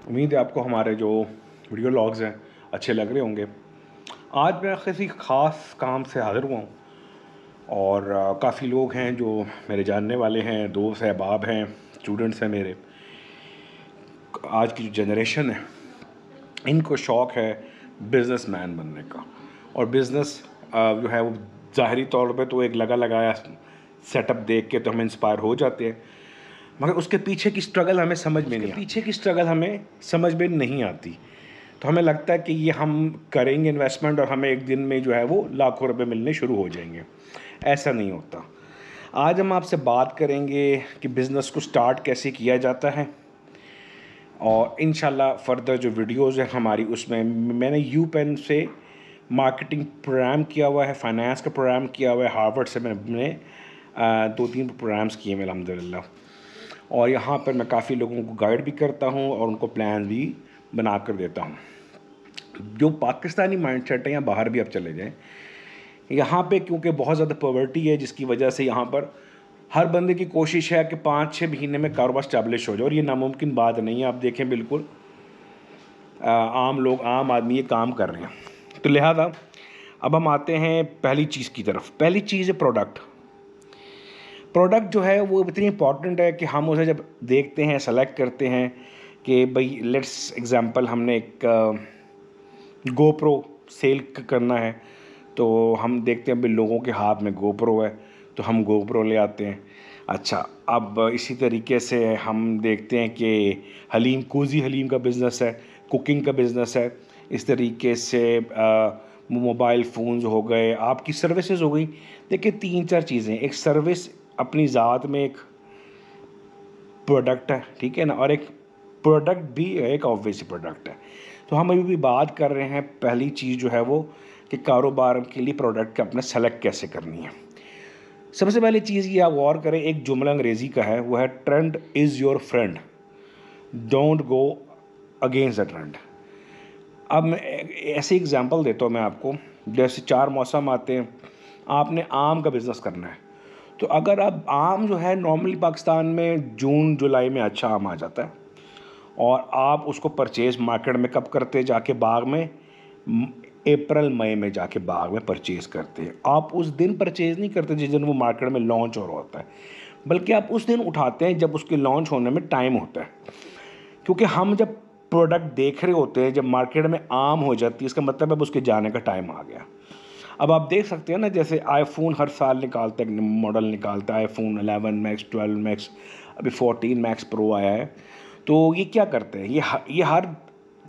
उम्मीद है आपको हमारे जो वीडियो लॉग्स हैं अच्छे लग रहे होंगे। आज मैं किसी ख़ास काम से हाज़िर हुआ हूँ और काफ़ी लोग हैं जो मेरे जानने वाले हैं, दोस्त हैं, अहबाब हैं, स्टूडेंट्स हैं मेरे। आज की जो जनरेशन है इनको शौक़ है बिज़नेसमैन बनने का, और बिज़नेस जो है वो ज़ाहिरी तौर पे तो एक लगा लगाया सेटअप देख के तो हम इंस्पायर हो जाते हैं, मगर उसके पीछे की स्ट्रगल हमें समझ में नहीं आती। तो हमें लगता है कि ये हम करेंगे इन्वेस्टमेंट और हमें एक दिन में जो है वो लाखों रुपए मिलने शुरू हो जाएंगे। ऐसा नहीं होता। आज हम आपसे बात करेंगे कि बिज़नेस को स्टार्ट कैसे किया जाता है, और इंशाल्लाह फर्दर जो वीडियोज़ हैं हमारी उसमें मैंने यू पेन से मार्केटिंग प्रोग्राम किया हुआ है, फाइनेंस का प्रोग्राम किया हुआ है, हार्वर्ड से मैंने 2-3 प्रोग्राम्स किए हैं अल्हम्दुलिल्लाह। और यहाँ पर मैं काफ़ी लोगों को गाइड भी करता हूँ और उनको प्लान भी बना कर देता हूँ। जो पाकिस्तानी माइंडसेट है या बाहर भी आप चले जाएं, यहाँ पे क्योंकि बहुत ज़्यादा पॉवर्टी है, जिसकी वजह से यहाँ पर हर बंदे की कोशिश है कि 5-6 महीने में कारोबार स्टैब्लिश हो जाए, और ये नामुमकिन बात नहीं है। आप देखें बिल्कुल आम आदमी ये काम कर रहे हैं। तो लिहाजा अब हम आते हैं पहली चीज़ की तरफ। पहली चीज़ है प्रोडक्ट जो है वो इतनी इंपॉर्टेंट है कि हम उसे जब देखते हैं, सेलेक्ट करते हैं कि भाई लेट्स एग्जांपल हमने एक गोप्रो सेल करना है, तो हम देखते हैं भाई लोगों के हाथ में गोप्रो है तो हम गोप्रो ले आते हैं। अच्छा, अब इसी तरीके से हम देखते हैं कि कोज़ी हलीम का बिज़नेस है, कुकिंग का बिज़नेस है। इस तरीके से मोबाइल फ़ोन्स हो गए, आपकी सर्विसेज हो गई। देखिए 3-4 चीज़ें, एक सर्विस अपनी ज़ात में एक प्रोडक्ट है, ठीक है ना, और एक प्रोडक्ट भी एक ऑब्वियस प्रोडक्ट है। तो हम अभी भी बात कर रहे हैं पहली चीज़ जो है वो कि कारोबार के लिए प्रोडक्ट अपना सेलेक्ट कैसे करनी है। सबसे पहली चीज़ ये आप गौर करें, एक जुमला अंग्रेज़ी का है, वो है trend is your friend, don't go against the trend. अब मैं ऐसी एग्जांपल देता हूँ मैं आपको। जैसे 4 मौसम आते हैं, आपने आम का बिज़नेस करना है, तो अगर अब आम जो है नॉर्मली पाकिस्तान में जून जुलाई में अच्छा आम आ जाता है, और आप उसको परचेज़ मार्केट में कब करते हैं? जाके बाग में अप्रैल मई में जाके बाग में परचेज़ करते हैं। आप उस दिन परचेज़ नहीं करते जिस दिन वो मार्केट में लॉन्च हो रहा होता है, बल्कि आप उस दिन उठाते हैं जब उसके लॉन्च होने में टाइम होता है। क्योंकि हम जब प्रोडक्ट देख रहे होते हैं, जब मार्केट में आम हो जाती है, इसका मतलब अब उसके जाने का टाइम आ गया। अब आप देख सकते हैं ना, जैसे आईफोन हर साल निकालता है, मॉडल निकालता है, आईफोन 11 मैक्स, 12 मैक्स, अभी 14 मैक्स प्रो आया है। तो ये क्या करते हैं, ये हर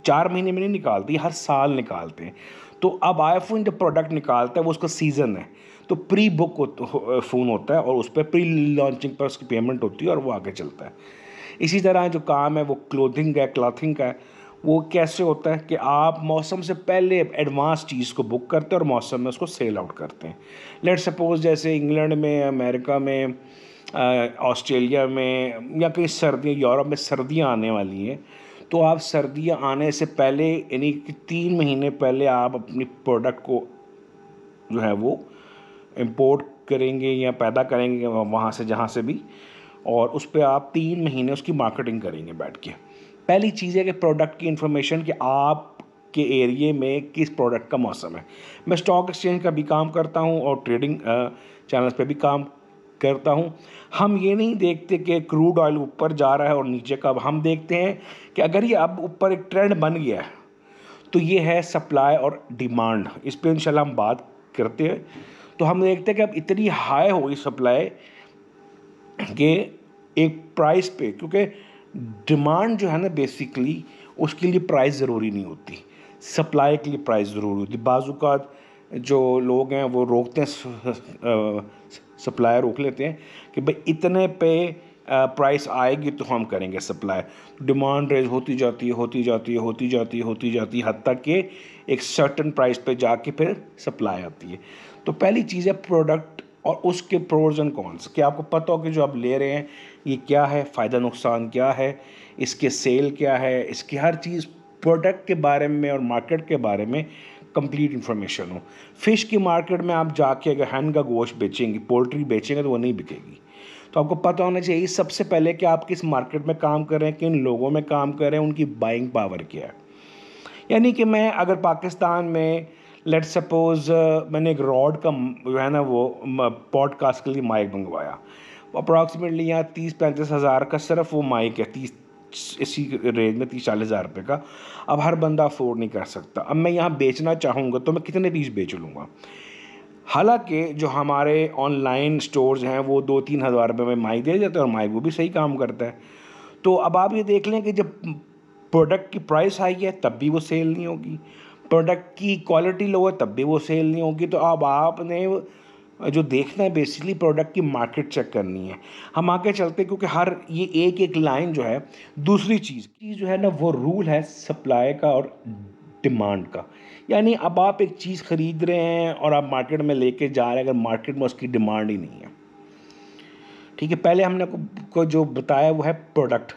4 महीने में नहीं निकालते, ये हर साल निकालते हैं। तो अब आईफोन जब प्रोडक्ट निकालता है वो उसका सीज़न है, तो प्री बुक फ़ोन होता है और उस पर प्री लॉन्चिंग पर उसकी पेमेंट होती है और वो आगे चलता है। इसी तरह जो काम है वो क्लोथिंग का है। वो कैसे होता है कि आप मौसम से पहले एडवांस चीज़ को बुक करते हैं और मौसम में उसको सेल आउट करते हैं। लेट्स सपोज जैसे इंग्लैंड में, अमेरिका में, ऑस्ट्रेलिया में, या कहीं सर्दियाँ, यूरोप में सर्दियाँ आने वाली हैं, तो आप सर्दियाँ आने से पहले यानी कि 3 महीने पहले आप अपनी प्रोडक्ट को जो है वो इंपोर्ट करेंगे या पैदा करेंगे वहाँ से जहाँ से भी, और उस पर आप 3 महीने उसकी मार्केटिंग करेंगे बैठ के। पहली चीज़ है कि प्रोडक्ट की इन्फॉर्मेशन कि आपके एरिए में किस प्रोडक्ट का मौसम है। मैं स्टॉक एक्सचेंज का भी काम करता हूँ और ट्रेडिंग चैनल्स पे भी काम करता हूँ। हम ये नहीं देखते कि क्रूड ऑयल ऊपर जा रहा है और नीचे कब, हम देखते हैं कि अगर ये अब ऊपर एक ट्रेंड बन गया है तो ये है सप्लाई और डिमांड। इस पर इंशाल्लाह हम बात करते हैं। तो हम देखते हैं कि अब इतनी हाई हो गई सप्लाई कि एक प्राइस पे, क्योंकि डिमांड जो है ना बेसिकली उसके लिए प्राइस ज़रूरी नहीं होती, सप्लाई के लिए प्राइस ज़रूरी होती। बाज़ात जो लोग हैं वो रोकते हैं, सप्लायर रोक लेते हैं कि भाई इतने पे प्राइस आएगी तो हम करेंगे सप्लाई। डिमांड रेज होती जाती है हद तक कि एक सर्टन प्राइस पे जाके फिर सप्लाई आती है। तो पहली चीज़ है प्रोडक्ट और उसके प्रोज एंड कॉन्स, कि आपको पता हो कि जो आप ले रहे हैं ये क्या है, फ़ायदा नुकसान क्या है, इसके सेल क्या है, इसकी हर चीज़ प्रोडक्ट के बारे में और मार्केट के बारे में कंप्लीट इन्फॉर्मेशन हो। फ़िश की मार्केट में आप जाके अगर हैन का गोश्त बेचेंगे, पोल्ट्री बेचेंगे, तो वो नहीं बिकेगी। तो आपको पता होना चाहिए सबसे पहले कि आप किस मार्केट में काम कर रहे हैं, किन लोगों में काम कर रहे हैं, उनकी बाइंग पावर क्या है। यानी कि मैं अगर पाकिस्तान में लेट्स सपोज़ मैंने एक रॉड का जो है ना वो पॉडकास्ट के लिए माइक मंगवाया, अप्रॉक्सीमेटली यहाँ 30-35 हज़ार का सिर्फ वो माइक है, 30 इसी रेंज में 30-40 हज़ार रुपये का। अब हर बंदा अफोर्ड नहीं कर सकता। अब मैं यहाँ बेचना चाहूँगा तो मैं कितने पीस बेच लूँगा। हालांकि जो हमारे ऑनलाइन स्टोर्स हैं वो 2-3 हज़ार रुपये में माइक दे जाते हैं और माइक वो भी सही काम करता है। तो अब आप ये देख लें कि जब प्रोडक्ट की प्राइस हाई है तब भी वो सेल नहीं होगी, प्रोडक्ट की क्वालिटी लो है तब भी वो सेल नहीं होगी। तो अब आपने जो देखना है बेसिकली प्रोडक्ट की मार्केट चेक करनी है। हम आगे चलते हैं क्योंकि हर ये एक एक लाइन जो है, दूसरी चीज़ जो है ना वो रूल है सप्लाई का और डिमांड का। यानी अब आप एक चीज़ ख़रीद रहे हैं और आप मार्केट में लेके जा रहे हैं, अगर मार्केट में उसकी डिमांड ही नहीं है, ठीक है। पहले हमने को जो बताया वो है प्रोडक्ट,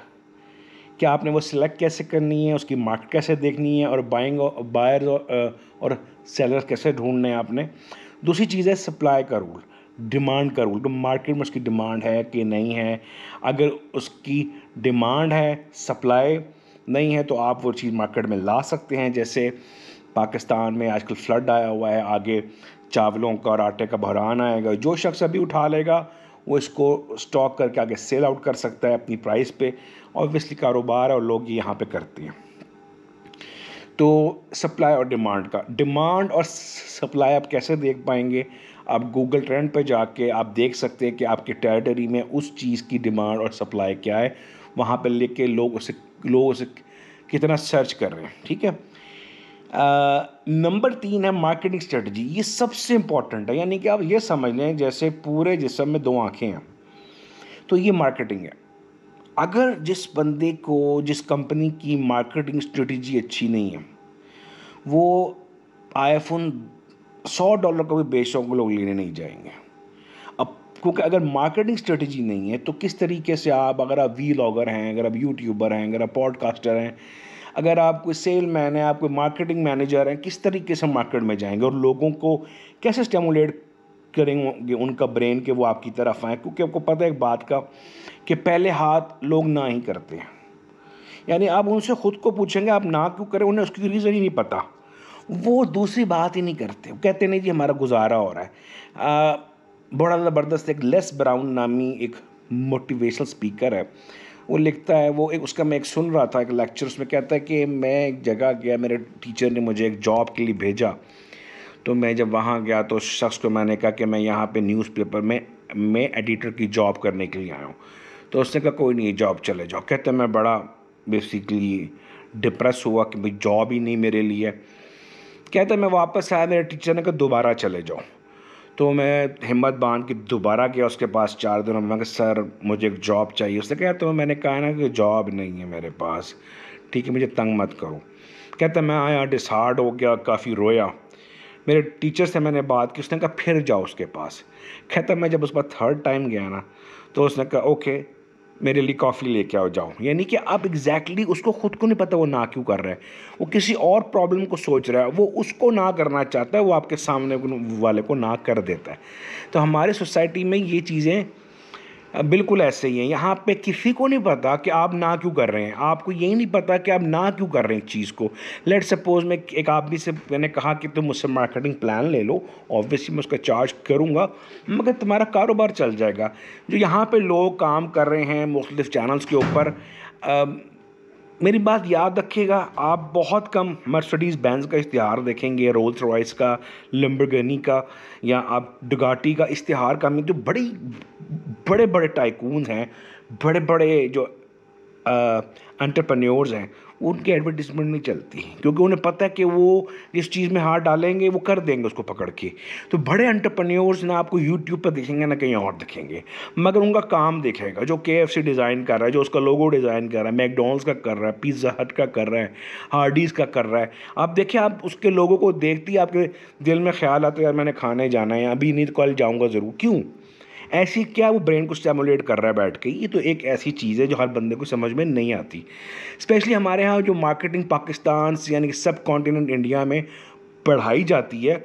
कि आपने वो सिलेक्ट कैसे करनी है, उसकी मार्केट कैसे देखनी है, और बाइंग बायर्स और सेलर्स कैसे ढूंढने हैं आपने। दूसरी चीज़ है सप्लाई का रूल, डिमांड का रूल, तो मार्केट में उसकी डिमांड है कि नहीं है। अगर उसकी डिमांड है, सप्लाई नहीं है, तो आप वो चीज़ मार्केट में ला सकते हैं। जैसे पाकिस्तान में आजकल फ्लड आया हुआ है, आगे चावलों का और आटे का बहरान आएगा, जो शख्स अभी उठा लेगा वो इसको स्टॉक करके आगे सेल आउट कर सकता है अपनी प्राइस पे। ऑब्वियसली कारोबार है और लोग ये यहाँ पे करते हैं। तो सप्लाई और डिमांड का, डिमांड और सप्लाई आप कैसे देख पाएंगे? आप गूगल ट्रेंड पे जाके आप देख सकते हैं कि आपके टेरिटरी में उस चीज़ की डिमांड और सप्लाई क्या है, वहाँ पे लिख के लोग उसे कितना सर्च कर रहे हैं, ठीक है। नंबर 3 है मार्केटिंग स्ट्रेटजी। ये सबसे इम्पॉर्टेंट है। यानी कि आप ये समझ लें जैसे पूरे जिस्म में 2 आँखें हैं, तो ये मार्केटिंग है। अगर जिस बंदे को, जिस कंपनी की मार्केटिंग स्ट्रेटजी अच्छी नहीं है, वो आईफोन $100 का भी बेचों को लोग लेने नहीं जाएंगे। अब क्योंकि अगर मार्केटिंग स्ट्रेटजी नहीं है तो किस तरीके से आप, अगर आप वीलॉगर हैं, अगर आप यूट्यूबर हैं, अगर आप पॉडकास्टर हैं, अगर आप कोई सेलमैन है, आप कोई मार्केटिंग मैनेजर हैं, किस तरीके से मार्केट में जाएंगे और लोगों को कैसे स्टिमुलेट करेंगे उनका ब्रेन कि वो आपकी तरफ आए? क्योंकि आपको पता है एक बात का कि पहले हाथ लोग ना ही करते हैं। यानी आप उनसे ख़ुद को पूछेंगे आप ना क्यों करें, उन्हें उसकी रीज़न ही नहीं पता, वो दूसरी बात ही नहीं करते। वो कहते नहीं जी हमारा गुजारा हो रहा है। बड़ा ज़बरदस्त एक लेस ब्राउन नामी एक मोटिवेशनल स्पीकर है, वो लिखता है, वो एक उसका मैं एक सुन रहा था एक लेक्चर, उसमें कहता है कि मैं एक जगह गया, मेरे टीचर ने मुझे एक जॉब के लिए भेजा, तो मैं जब वहाँ गया तो शख्स को मैंने कहा कि मैं यहाँ पे न्यूज़पेपर में मैं एडिटर की जॉब करने के लिए आया हूँ। तो उसने कहा कोई नहीं, जॉब चले जाओ। कहते मैं बड़ा बेसिकली डिप्रेस हुआ कि भाई जॉब ही नहीं मेरे लिए। कहते मैं वापस आया, मेरे टीचर ने कहा दोबारा चले जाओ। तो मैं हिम्मत बांध के दोबारा गया उसके पास 4 दिनों में। मैं कहा सर मुझे एक जॉब चाहिए। उसने कहा तो मैंने कहा ना कि जॉब नहीं है मेरे पास, ठीक है, मुझे तंग मत करो। कहता मैं आया, डिसहार्ड हो गया, काफ़ी रोया। मेरे टीचर से मैंने बात की, उसने कहा फिर जाओ उसके पास। कहता मैं जब उस पर 3rd टाइम गया ना, तो उसने कहा ओके मेरे लिए कॉफ़ी लेके आओ, जाओ। यानी कि अब एग्जैक्टली उसको ख़ुद को नहीं पता वो ना क्यों कर रहा है, वो किसी और प्रॉब्लम को सोच रहा है, वो उसको ना करना चाहता है, वो आपके सामने वाले को ना कर देता है। तो हमारे सोसाइटी में ये चीज़ें बिल्कुल ऐसे ही हैं। यहाँ पे किसी को नहीं पता कि आप ना क्यों कर रहे हैं, आपको यही नहीं पता कि आप ना क्यों कर रहे हैं चीज़ को। लेट सपोज मैं एक आदमी से मैंने कहा कि तुम मुझसे मार्केटिंग प्लान ले लो, ऑब्वियसली मैं उसका चार्ज करूँगा, मगर तुम्हारा कारोबार चल जाएगा। जो यहाँ पे लोग काम कर रहे हैं मुख्तलिफ चैनल्स के ऊपर, मेरी बात याद रखिएगा, आप बहुत कम मर्सिडीज़ बेंज का इश्तिहार देखेंगे, रोल्स रॉयस का, लैम्बोर्गिनी का, या आप डुगाटी का इश्तिहार का। जो बड़े बड़े टाइकून हैं, बड़े बड़े जो एंटरप्रेन्योर्स हैं, उनकी एडवर्टीजमेंट नहीं चलती, क्योंकि उन्हें पता है कि वो जिस चीज़ में हाथ डालेंगे वो कर देंगे उसको पकड़ के। तो बड़े एंटरप्रेन्योर्स ना आपको यूट्यूब पर दिखेंगे ना कहीं और दिखेंगे, मगर उनका काम दिखेगा। जो KFC डिज़ाइन कर रहा है, जो उसका लोगो डिज़ाइन कर रहा है, मैकडॉनल्ड्स का कर रहा है, पिज़्ज़ा हट का कर रहा है, हार्डीज़ का कर रहा है, आप देखिए, आप उसके लोगों को देखती है आपके दिल में ख्याल आता है यार मैंने खाने जाना है, अभी नहीं तो कल जाऊँगा ज़रूर। क्यों? ऐसी क्या वो ब्रेन को स्टिमुलेट कर रहा है बैठ के? ये तो एक ऐसी चीज़ है जो हर बंदे को समझ में नहीं आती। स्पेशली हमारे यहाँ जो मार्केटिंग पाकिस्तान से यानी कि सब कॉन्टिनेंट इंडिया में पढ़ाई जाती है,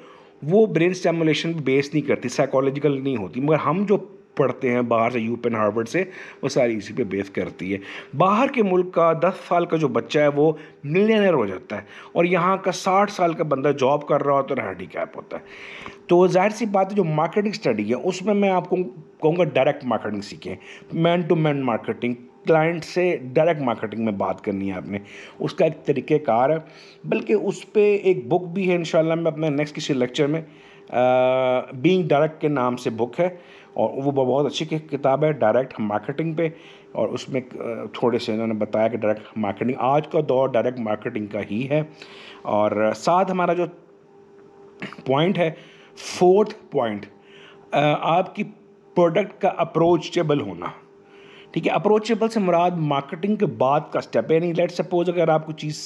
वो ब्रेन स्टिमुलेशन बेस नहीं करती, साइकोलॉजिकल नहीं होती। मगर हम जो पढ़ते हैं बाहर से, यूपेन हार्वर्ड से, वो सारी इसी पे बेस करती है। बाहर के मुल्क का 10 साल का जो बच्चा है वो मिलियनर हो जाता है, और यहाँ का 60 साल का बंदा जॉब कर रहा होता है और हैंडीकैप होता है। तो जाहिर सी बात है, जो मार्केटिंग स्टडी है उसमें मैं आपको कहूँगा डायरेक्ट मार्केटिंग सीखें, man to man marketing, client से डायरेक्ट मार्केटिंग में बात करनी है आपने, उसका एक तरीक़ेकार है। बल्कि उस पर एक बुक भी है, इंशाल्लाह मैं अपने नेक्स्ट किसी लेक्चर में, बीइंग डायरेक्ट के नाम से बुक है, और वो बहुत अच्छी किताब है डायरेक्ट मार्केटिंग पे। और उसमें थोड़े से इन्होंने बताया कि डायरेक्ट मार्केटिंग, आज का दौर डायरेक्ट मार्केटिंग का ही है। और साथ हमारा जो पॉइंट है, फोर्थ पॉइंट, आपकी प्रोडक्ट का अप्रोचेबल होना। ठीक है, अप्रोचेबल से मुराद मार्केटिंग के बाद का स्टेप है। यानी लेट सपोज अगर आप कोई चीज़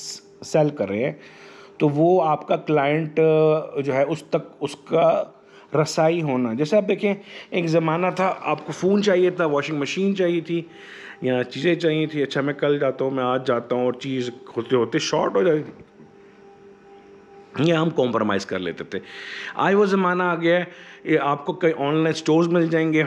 सेल कर रहे हैं तो वो आपका क्लाइंट जो है उस तक उसका रसाई होना। जैसे आप देखें, एक ज़माना था आपको फ़ोन चाहिए था, वॉशिंग मशीन चाहिए थी, या चीज़ें चाहिए थी, अच्छा मैं कल जाता हूँ, मैं आज जाता हूँ, और चीज़ होते होते शॉर्ट हो जाती थी, या हम कॉम्प्रोमाइज़ कर लेते थे। आज वो ज़माना आ गया है, ये आपको कई ऑनलाइन स्टोर्स मिल जाएंगे,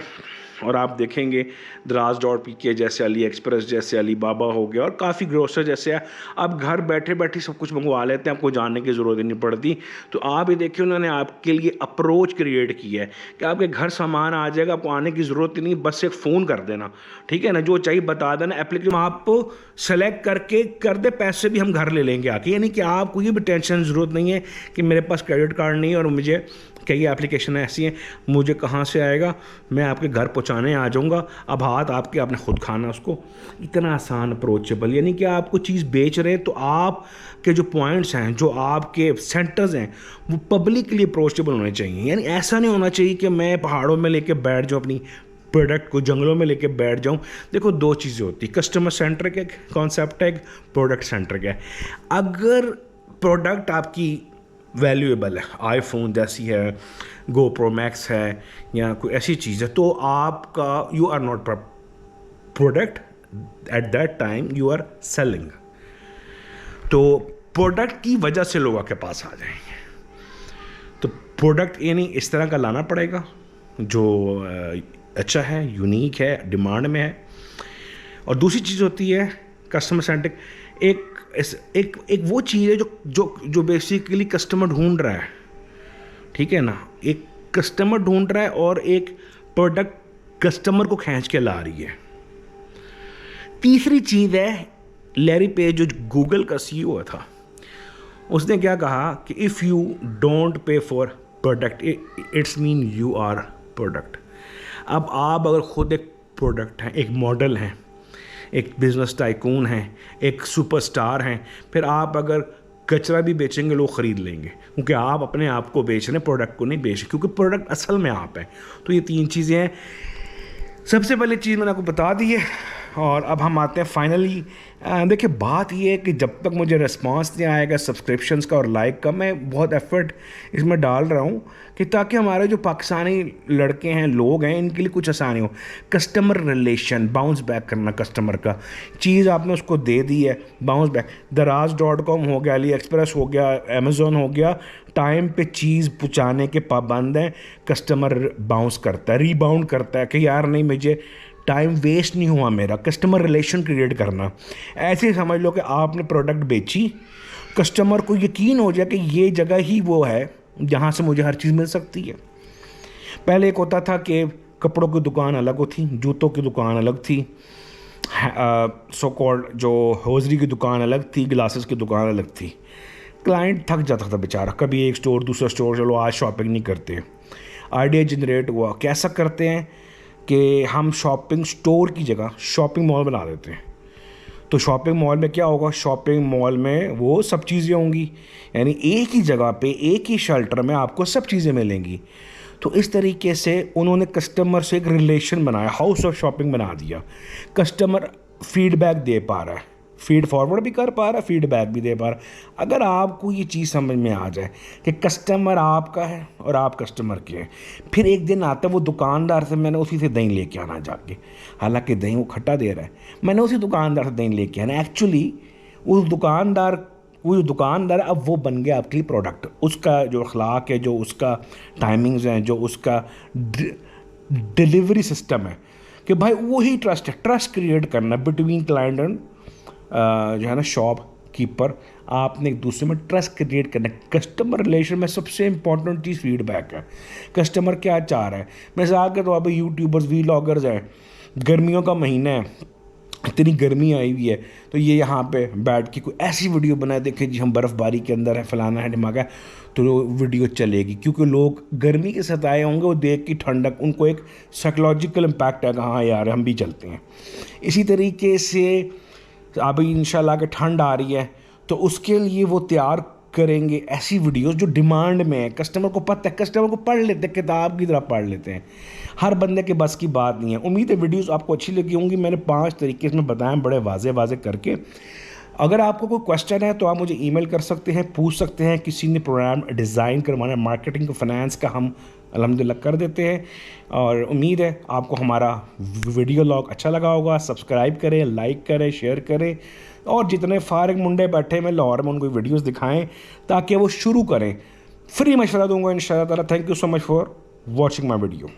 और आप देखेंगे Draz.pk जैसे, अली एक्सप्रेस जैसे, अली बाबा हो गया, और काफ़ी ग्रोसर जैसे है, आप घर बैठे बैठे सब कुछ मंगवा लेते हैं, आपको जाने की ज़रूरत ही नहीं पड़ती। तो आप ये देखिए, उन्होंने आपके लिए अप्रोच क्रिएट किया है कि आपके घर सामान आ जाएगा, आपको आने की ज़रूरत ही नहीं, बस एक फ़ोन कर देना, ठीक है ना, जो चाहिए बता देना, एप्लीकेशन आप सेलेक्ट करके कर दे, पैसे भी हम घर ले लेंगे आके। यानी कि आपको ये भी टेंशन ज़रूरत नहीं है कि मेरे पास क्रेडिट कार्ड नहीं है और मुझे कई एप्लीकेशन ऐसी हैं, मुझे कहाँ से आएगा, मैं आपके घर पहुँचाने आ जाऊँगा, अब हाथ आपके आपने खुद खाना उसको। इतना आसान अप्रोचेबल, यानी कि आपको चीज़ बेच रहे हैं तो आप के जो पॉइंट्स हैं, जो आपके सेंटर्स हैं, वो पब्लिकली अप्रोचेबल होने चाहिए। यानी ऐसा नहीं होना चाहिए कि मैं पहाड़ों में लेके बैठ जाऊँ अपनी प्रोडक्ट को, जंगलों में लेके बैठ जाऊँ। देखो, दो चीज़ें होती, कस्टमर सेंट्रिक एक कॉन्सेप्ट है, एक प्रोडक्ट सेंट्रिक है। अगर प्रोडक्ट आपकी वैल्यूएबल है, आईफोन जैसी है, GoPro Max है, या कोई ऐसी चीज़ है, तो आपका you are not product, at that time you are selling. तो प्रोडक्ट की वजह से लोग आपके पास आ जाएंगे। तो प्रोडक्ट यानी इस तरह का लाना पड़ेगा जो अच्छा है, यूनिक है, डिमांड में है। और दूसरी चीज़ होती है कस्टमर सेंट्रिक, एक वो चीज़ है जो बेसिकली कस्टमर ढूंढ रहा है, ठीक है ना, एक कस्टमर ढूंढ रहा है और एक प्रोडक्ट कस्टमर को खींच के ला रही है। तीसरी चीज़ है, लैरी पेज जो गूगल का CEO था, उसने क्या कहा कि if you don't pay for product it's mean you are product. अब आप अगर खुद एक प्रोडक्ट हैं, एक मॉडल हैं, एक बिज़नेस टाइकून हैं, एक सुपरस्टार हैं, फिर आप अगर कचरा भी बेचेंगे लोग ख़रीद लेंगे, क्योंकि आप अपने आप को बेच रहे हैं, प्रोडक्ट को नहीं बेच रहे, क्योंकि प्रोडक्ट असल में आप हैं। तो ये तीन चीज़ें हैं। सबसे पहले चीज़ मैंने आपको बता दी है, और अब हम आते हैं फाइनली। देखिए, बात ये है कि जब तक मुझे रिस्पांस नहीं आएगा सब्सक्रिप्शंस का और लाइक का, मैं बहुत एफर्ट इसमें डाल रहा हूँ कि ताकि हमारे जो पाकिस्तानी लड़के हैं, लोग हैं, इनके लिए कुछ आसानी हो। कस्टमर रिलेशन, बाउंस बैक करना कस्टमर का, चीज़ आपने उसको दे दी है, बाउंस बैक। Draz.com हो गया, अली एक्सप्रेस हो गया, अमेज़ॉन हो गया, टाइम पे चीज़ पहुँचाने के पाबंद हैं, कस्टमर बाउंस करता है, रीबाउंड करता है कि यार नहीं, मुझे टाइम वेस्ट नहीं हुआ मेरा। कस्टमर रिलेशन क्रिएट करना, ऐसे समझ लो कि आपने प्रोडक्ट बेची, कस्टमर को यकीन हो जाए कि ये जगह ही वो है जहाँ से मुझे हर चीज़ मिल सकती है। पहले एक होता था कि कपड़ों की दुकान अलग होती, जूतों की दुकान अलग थी, सो कॉल्ड जो हॉजरी की दुकान अलग थी, ग्लासेस की दुकान अलग थी। क्लाइंट थक जाता था बेचारा, कभी एक स्टोर दूसरा स्टोर, चलो आज शॉपिंग नहीं करते। आइडिया जनरेट हुआ, कैसा करते हैं कि हम शॉपिंग स्टोर की जगह शॉपिंग मॉल बना देते हैं। तो शॉपिंग मॉल में क्या होगा, शॉपिंग मॉल में वो सब चीज़ें होंगी, यानी एक ही जगह पे एक ही शेल्टर में आपको सब चीज़ें मिलेंगी। तो इस तरीके से उन्होंने कस्टमर से एक रिलेशन बनाया, हाउस ऑफ शॉपिंग बना दिया। कस्टमर फीडबैक दे पा रहा है, फीड फॉरवर्ड भी कर पा रहा है, फीडबैक भी दे पा रहा है। अगर आपको ये चीज़ समझ में आ जाए कि कस्टमर आपका है और आप कस्टमर के हैं, फिर एक दिन आता है वो दुकानदार से मैंने उसी से दही लेके आना जाके, हालांकि दही वो खट्टा दे रहा है, मैंने उसी दुकानदार से दही लेके आना। एक्चुअली वो जो दुकानदार अब वो बन गया आपके लिए प्रोडक्ट। उसका जो अखलाक है, जो उसका टाइमिंग्स हैं, जो उसका डिलीवरी सिस्टम है कि भाई वही ट्रस्ट है, ट्रस्ट क्रिएट करना बिटवीन क्लाइंट एंड जो है ना शॉप कीपर। आपने एक दूसरे में ट्रस्ट क्रिएट करना है। कस्टमर रिलेशन में सबसे इंपॉर्टेंट चीज़ फीडबैक है। कस्टमर क्या चाह रहा है। मिसाल के तौर पर यूट्यूबर्स वीलॉगर्स हैं, गर्मियों का महीना है, इतनी गर्मी आई हुई है, तो ये यहाँ पे बैठ के कोई ऐसी वीडियो बनाए, देखे जी हम बर्फ़बारी के अंदर है, फलाना है दिमाग है, तो वीडियो चलेगी क्योंकि लोग गर्मी के सताए होंगे, वो देख के ठंडक, उनको एक साइकोलॉजिकल इम्पैक्ट है कि हाँ यार हम भी चलते हैं। इसी तरीके से अभी इंशाल्लाह के ठंड आ रही है तो उसके लिए वो तैयार करेंगे ऐसी वीडियोस जो डिमांड में है। कस्टमर को पता है, कस्टमर को पढ़ लेते हैं, किताब की तरह पढ़ लेते हैं। हर बंदे के बस की बात नहीं है। उम्मीद है वीडियोस आपको अच्छी लगी होंगी। मैंने 5 तरीके इसमें बताए बड़े वाजे वाजे करके। अगर आपको कोई क्वेश्चन है तो आप मुझे ईमेल कर सकते हैं, पूछ सकते हैं। किसी ने प्रोग्राम डिज़ाइन करवाना है मार्केटिंग का, फाइनेंस का, हम अल्हम्दुलिल्लाह कर देते हैं। और उम्मीद है आपको हमारा वीडियो लॉग अच्छा लगा होगा। सब्सक्राइब करें, लाइक करें, शेयर करें, और जितने फारिग मुंडे बैठे में लाहौर में उनको वीडियोस दिखाएं ताकि वो शुरू करें। फ्री मशवरा दूंगा इंशाअल्लाह ताला। Thank you so much for watching my video.